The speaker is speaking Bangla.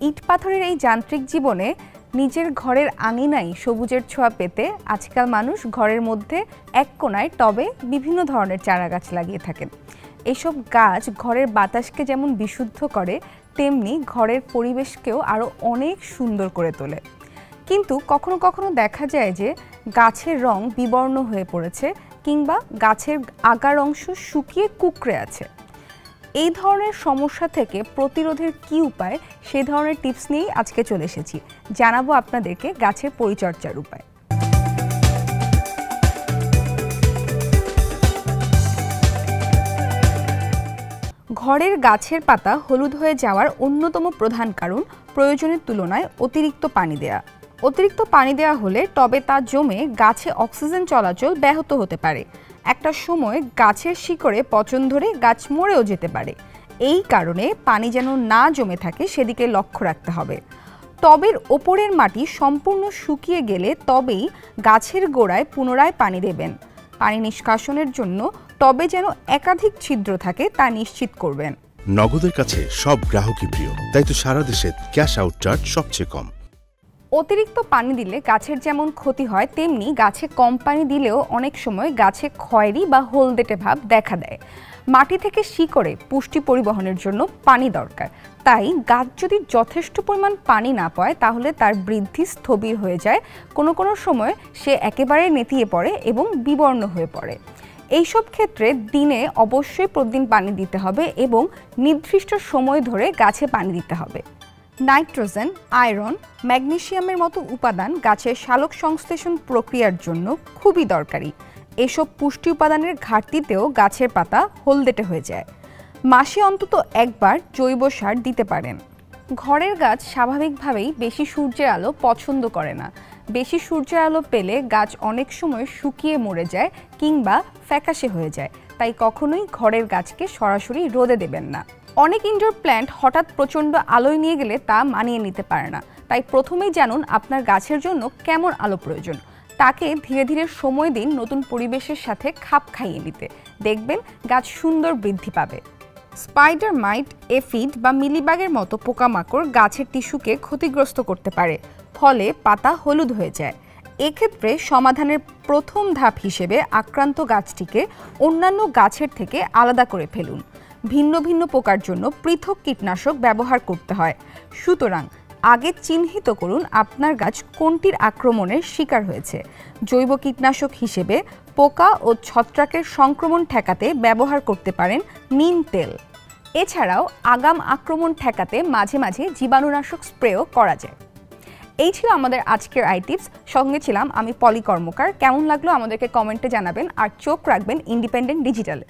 ইট পাথরের এই যান্ত্রিক জীবনে নিজের ঘরের আঙিনায় সবুজের ছোঁয়া পেতে আজকাল মানুষ ঘরের মধ্যে এক কোণায় টবে বিভিন্ন ধরনের চারা গাছ লাগিয়ে থাকেন। এসব গাছ ঘরের বাতাসকে যেমন বিশুদ্ধ করে, তেমনি ঘরের পরিবেশকেও আরও অনেক সুন্দর করে তোলে। কিন্তু কখনো কখনো দেখা যায় যে গাছের রং বিবর্ণ হয়ে পড়েছে কিংবা গাছের আগার অংশ শুকিয়ে কুঁকড়ে আছে। এই ধরনের সমস্যা থেকে প্রতিরোধের কী উপায়, সেই ধরনের টিপস নিয়েই আজকে চলে এসেছি। জানাবো আপনাদেরকে গাছের পরিচর্যার উপায়। ঘরের গাছের পাতা হলুদ হয়ে যাওয়ার অন্যতম প্রধান কারণ প্রয়োজনের তুলনায় অতিরিক্ত পানি দেয়া। অতিরিক্ত পানি দেওয়া হলে টবে তা জমে গাছে অক্সিজেন চলাচল ব্যাহত হতে পারে। একটা সময় গাছের শিকড়ে পচন ধরে গাছ মরেও যেতে পারে। এই কারণে পানি যেন না জমে থাকে সেদিকে লক্ষ্য রাখতে হবে। টবের ওপরের মাটি সম্পূর্ণ শুকিয়ে গেলে তবেই গাছের গোড়ায় পুনরায় পানি দেবেন। পানি নিষ্কাশনের জন্য টবে যেন একাধিক ছিদ্র থাকে তা নিশ্চিত করবেন। নগদের কাছে সব গ্রাহকই প্রিয়, তাই তো সারা দেশে ক্যাশ আউট চার্জ সবচেয়ে কম। অতিরিক্ত পানি দিলে গাছের যেমন ক্ষতি হয়, তেমনি গাছে কম পানি দিলেও অনেক সময় গাছে খয়েরি বা হলদেটে ভাব দেখা দেয়। মাটি থেকে শিকড়ে পুষ্টি পরিবহনের জন্য পানি দরকার। তাই গাছ যদি যথেষ্ট পরিমাণ পানি না পায় তাহলে তার বৃদ্ধি স্থবির হয়ে যায়, কোনো সময় সে একেবারে নেতিয়ে পড়ে এবং বিবর্ণ হয়ে পড়ে। এইসব ক্ষেত্রে দিনে অবশ্যই প্রতিদিন পানি দিতে হবে এবং নির্দিষ্ট সময় ধরে গাছে পানি দিতে হবে। নাইট্রোজেন, আয়রন, ম্যাগনেসিয়ামের মতো উপাদান গাছের সালোক সংশ্লেষণ প্রক্রিয়ার জন্য খুবই দরকারি। এসব পুষ্টি উপাদানের ঘাটতিতেও গাছের পাতা হলদেটে হয়ে যায়। মাসে অন্তত একবার জৈব সার দিতে পারেন। ঘরের গাছ স্বাভাবিকভাবেই বেশি সূর্যের আলো পছন্দ করে না। বেশি সূর্যের আলো পেলে গাছ অনেক সময় শুকিয়ে মরে যায় কিংবা ফ্যাকাশে হয়ে যায়। তাই কখনোই ঘরের গাছকে সরাসরি রোদে দেবেন না। অনেক ইনডোর প্ল্যান্ট হঠাৎ প্রচণ্ড আলোয় নিয়ে গেলে তা মানিয়ে নিতে পারে না। তাই প্রথমেই জানুন আপনার গাছের জন্য কেমন আলো প্রয়োজন। তাকে ধীরে ধীরে সময় দিন নতুন পরিবেশের সাথে খাপ খাইয়ে নিতে। দেখবেন গাছ সুন্দর বৃদ্ধি পাবে। স্পাইডার মাইট, এফিড বা মিলিবাগের মতো পোকামাকড় গাছের টিস্যুকে ক্ষতিগ্রস্ত করতে পারে, ফলে পাতা হলুদ হয়ে যায়। এক্ষেত্রে সমাধানের প্রথম ধাপ হিসেবে আক্রান্ত গাছটিকে অন্যান্য গাছের থেকে আলাদা করে ফেলুন। ভিন্ন ভিন্ন পোকার জন্য পৃথক কীটনাশক ব্যবহার করতে হয়। সুতরাং আগে চিহ্নিত করুন আপনার গাছ কোনটির আক্রমণের শিকার হয়েছে। জৈব কীটনাশক হিসেবে পোকা ও ছত্রাকের সংক্রমণ ঠেকাতে ব্যবহার করতে পারেন নিম তেল। এছাড়াও আগাম আক্রমণ ঠেকাতে মাঝে মাঝে জীবাণুনাশক স্প্রেও করা যায়। এই ছিল আমাদের আজকের টিপস। সঙ্গে ছিলাম আমি পলি কর্মকার। কেমন লাগলো আমাদেরকে কমেন্টে জানাবেন আর চোখ রাখবেন ইন্ডিপেন্ডেন্ট ডিজিটালে।